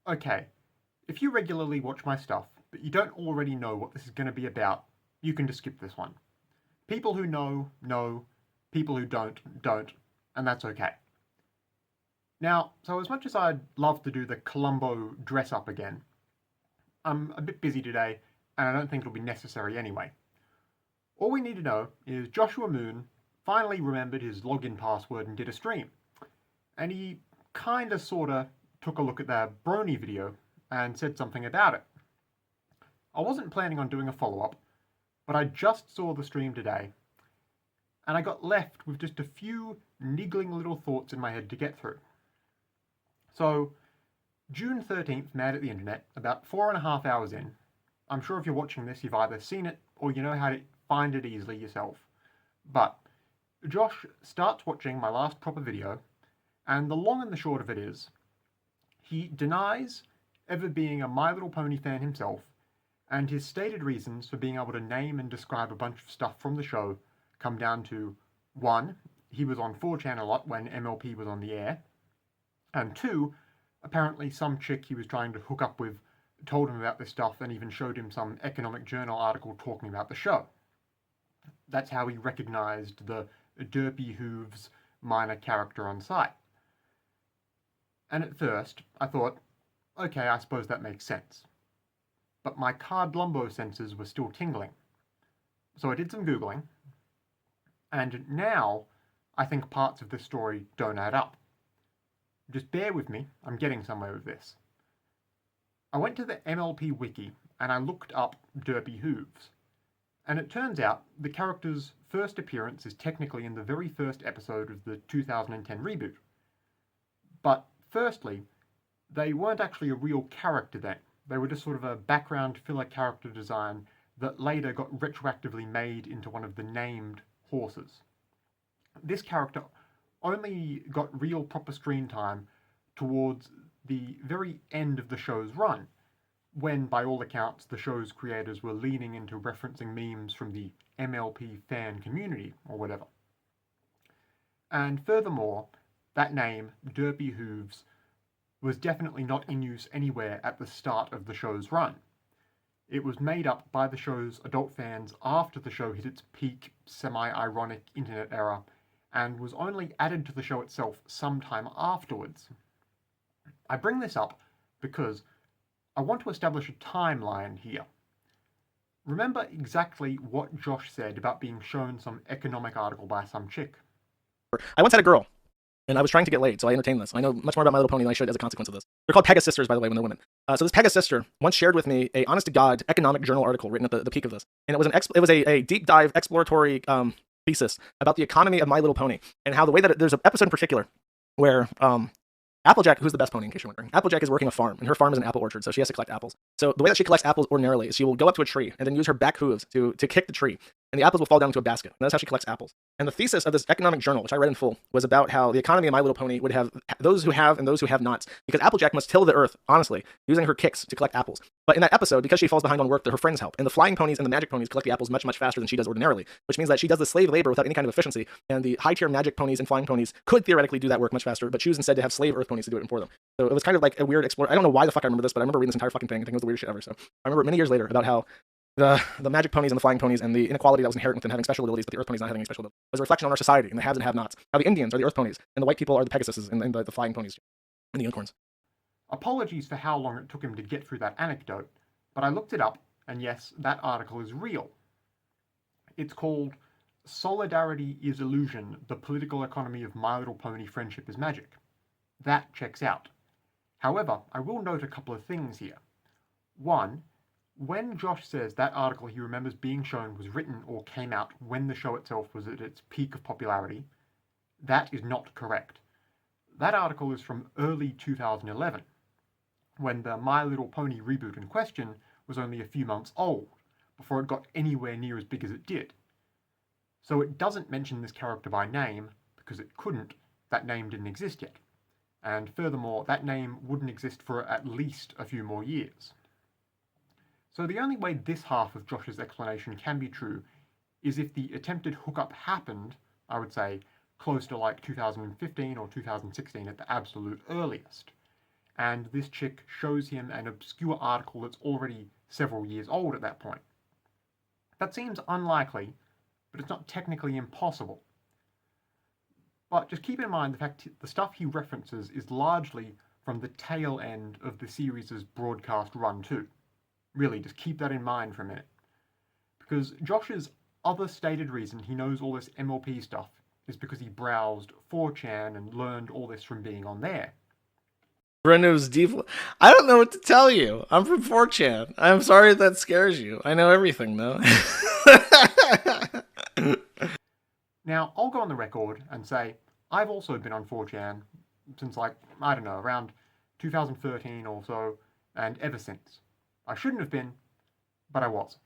Okay, if you regularly watch my stuff, but you don't already know what this is going to be about, you can just skip this one. People who know, know. People who don't, don't. And that's okay. Now, so as much as I'd love to do the Columbo dress up again, I'm a bit busy today, and I don't think it'll be necessary anyway. All we need to know is Joshua Moon finally remembered his login password and did a stream. And he kinda sorta took a look at the Brony video and said something about it. I wasn't planning on doing a follow-up, but I just saw the stream today, and I got left with just a few niggling little thoughts in my head to get through. So, June 13th, Mad at the Internet, about 4.5 hours in. I'm sure if you're watching this, you've either seen it or you know how to find it easily yourself. But Josh starts watching my last proper video, and the long and the short of it is, he denies ever being a My Little Pony fan himself, and his stated reasons for being able to name and describe a bunch of stuff from the show come down to 1. He was on 4chan a lot when MLP was on the air, and 2. Apparently some chick he was trying to hook up with told him about this stuff and even showed him some economic journal article talking about the show. That's how he recognized the Derpy Hooves minor character on site. And at first, I thought, okay, I suppose that makes sense. But my cardlumbo senses were still tingling. So I did some Googling, and now I think parts of this story don't add up. Just bear with me, I'm getting somewhere with this. I went to the MLP wiki and I looked up Derpy Hooves. And it turns out the character's first appearance is technically in the very first episode of the 2010 reboot. But firstly, they weren't actually a real character then. They were just sort of a background filler character design that later got retroactively made into one of the named horses. This character only got real proper screen time towards the very end of the show's run, when, by all accounts, the show's creators were leaning into referencing memes from the MLP fan community, or whatever. And furthermore, that name, Derpy Hooves, was definitely not in use anywhere at the start of the show's run. It was made up by the show's adult fans after the show hit its peak, semi-ironic internet era, and was only added to the show itself sometime afterwards. I bring this up because I want to establish a timeline here. Remember exactly what Josh said about being shown some economic article by some chick. I once had a girl, and I was trying to get laid, so I entertained this. I know much more about My Little Pony than I should as a consequence of this. They're called Pegasus Sisters, by the way, when they're women. So this Pegasus sister once shared with me a honest-to-God economic journal article written at the peak of this. And it was a deep dive exploratory thesis about the economy of My Little Pony, and how the way that there's an episode in particular where Applejack, who's the best pony in case you're wondering, Applejack is working a farm, and her farm is an apple orchard, so she has to collect apples. So the way that she collects apples ordinarily is she will go up to a tree and then use her back hooves to kick the tree, and the apples will fall down into a basket. And that's how she collects apples. And the thesis of this economic journal, which I read in full, was about how the economy of My Little Pony would have those who have and those who have not, because Applejack must till the earth, honestly, using her kicks to collect apples. But in that episode, because she falls behind on work, her friends help, and the flying ponies and the magic ponies collect the apples much, much faster than she does ordinarily, which means that she does the slave labor without any kind of efficiency, and the high-tier magic ponies and flying ponies could theoretically do that work much faster, but choose instead to have slave earth ponies to do it for them. So it was kind of like a weird explore. I don't know why the fuck I remember this, but I remember reading this entire fucking thing. I think it was the weirdest shit ever. So I remember many years later about how the magic ponies and the flying ponies and the inequality that was inherent with them having special abilities, but the earth ponies not having any special abilities, was a reflection on our society and the haves and have-nots. How the Indians are the earth ponies, and the white people are the Pegasuses and the flying ponies and the unicorns. Apologies for how long it took him to get through that anecdote, but I looked it up, and yes, that article is real. It's called Solidarity is Illusion, the Political Economy of My Little Pony Friendship is Magic. That checks out. However, I will note a couple of things here. 1. When Josh says that article he remembers being shown was written or came out when the show itself was at its peak of popularity, that is not correct. That article is from early 2011, when the My Little Pony reboot in question was only a few months old, before it got anywhere near as big as it did. So it doesn't mention this character by name, because it couldn't. That name didn't exist yet. And furthermore, that name wouldn't exist for at least a few more years. So the only way this half of Josh's explanation can be true is if the attempted hookup happened, I would say, close to like 2015 or 2016 at the absolute earliest. and this chick shows him an obscure article that's already several years old at that point. That seems unlikely, but it's not technically impossible. But just keep in mind the fact the stuff he references is largely from the tail end of the series' broadcast run too. Really, just keep that in mind for a minute. Because Josh's other stated reason he knows all this MLP stuff is because he browsed 4chan and learned all this from being on there. Brendo's deep. I don't know what to tell you. I'm from 4chan. I'm sorry if that scares you. I know everything, though. Now, I'll go on the record and say I've also been on 4chan since, like, I don't know, around 2013 or so, and ever since. I shouldn't have been, but I was.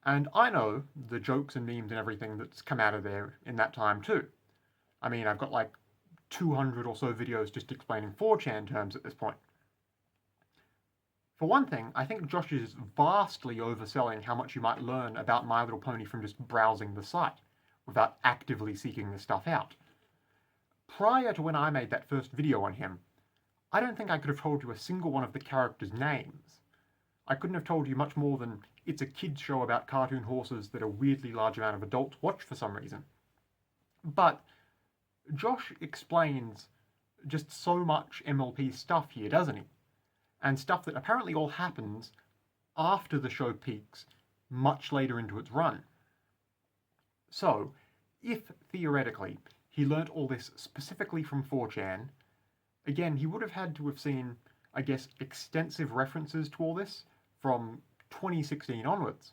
And I know the jokes and memes and everything that's come out of there in that time too. I mean, I've got like 200 or so videos just explaining 4chan terms at this point. For one thing, I think Josh is vastly overselling how much you might learn about My Little Pony from just browsing the site, without actively seeking this stuff out. Prior to when I made that first video on him, I don't think I could have told you a single one of the characters' names. I couldn't have told you much more than it's a kid's show about cartoon horses that a weirdly large amount of adults watch for some reason. But Josh explains just so much MLP stuff here, doesn't he? And stuff that apparently all happens after the show peaks, much later into its run. So, if, theoretically, he learnt all this specifically from 4chan, again, he would have had to have seen, I guess, extensive references to all this from 2016 onwards.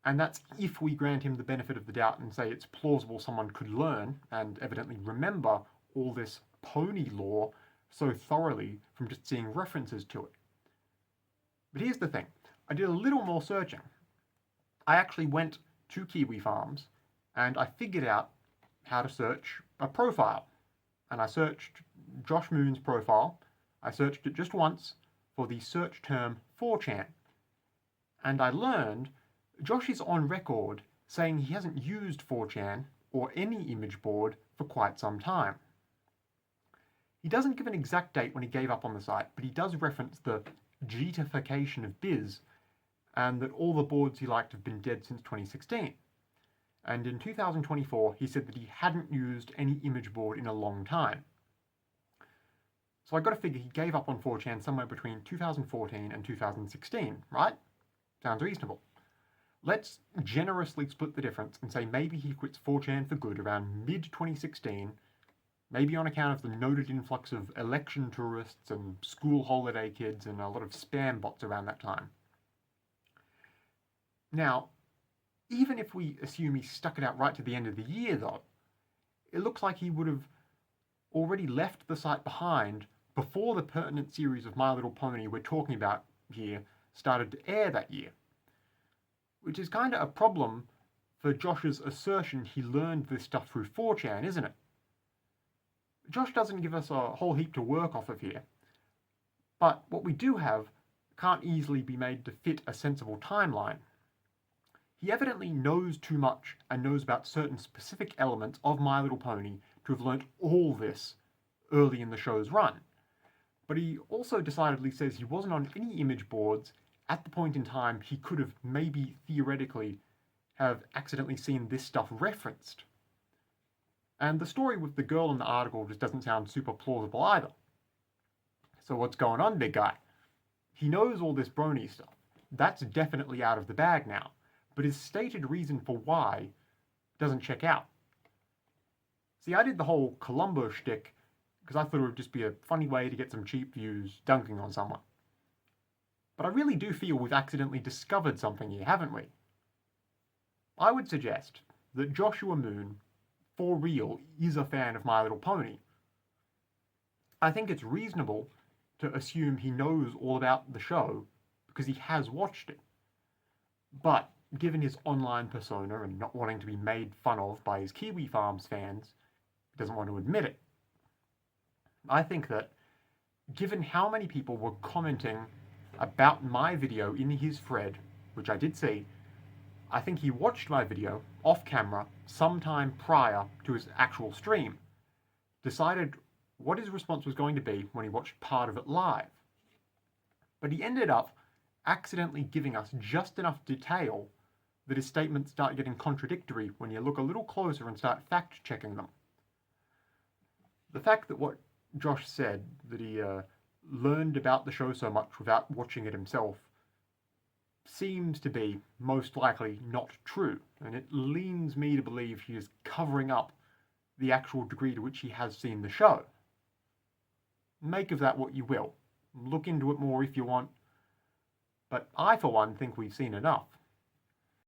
And that's if we grant him the benefit of the doubt and say it's plausible someone could learn, and evidently remember, all this pony lore so thoroughly from just seeing references to it. But here's the thing. I did a little more searching. I actually went to Kiwi Farms, and I figured out how to search a profile. And I searched Josh Moon's profile. I searched it just once for the search term 4chan. And I learned Josh is on record saying he hasn't used 4chan or any image board for quite some time. He doesn't give an exact date when he gave up on the site, but he does reference the Jeetification of Biz, and that all the boards he liked have been dead since 2016. And in 2024, he said that he hadn't used any image board in a long time. So I got to figure he gave up on 4chan somewhere between 2014 and 2016, right? Sounds reasonable. Let's generously split the difference and say maybe he quits 4chan for good around mid-2016, maybe on account of the noted influx of election tourists and school holiday kids and a lot of spam bots around that time. Now, even if we assume he stuck it out right to the end of the year, though, it looks like he would have already left the site behind before the pertinent series of My Little Pony we're talking about here started to air that year. Which is kind of a problem for Josh's assertion he learned this stuff through 4chan, isn't it? Josh doesn't give us a whole heap to work off of here, but what we do have can't easily be made to fit a sensible timeline. He evidently knows too much and knows about certain specific elements of My Little Pony to have learnt all this early in the show's run. But he also decidedly says he wasn't on any image boards at the point in time he could have maybe theoretically have accidentally seen this stuff referenced. And the story with the girl in the article just doesn't sound super plausible either. So what's going on, big guy? He knows all this Brony stuff. That's definitely out of the bag now. But his stated reason for why doesn't check out. See, I did the whole Columbo shtick because I thought it would just be a funny way to get some cheap views dunking on someone. But I really do feel we've accidentally discovered something here, haven't we? I would suggest that Joshua Moon, for real, is a fan of My Little Pony. I think it's reasonable to assume he knows all about the show because he has watched it. But given his online persona and not wanting to be made fun of by his Kiwi Farms fans, he doesn't want to admit it. I think that, given how many people were commenting about my video in his thread, which I did see, I think he watched my video off camera sometime prior to his actual stream, decided what his response was going to be when he watched part of it live. But he ended up accidentally giving us just enough detail that his statements start getting contradictory when you look a little closer and start fact-checking them. The fact that what Josh said, that he learned about the show so much without watching it himself, seems to be most likely not true, and it leans me to believe he is covering up the actual degree to which he has seen the show. Make of that what you will. Look into it more if you want, but I, for one, think we've seen enough.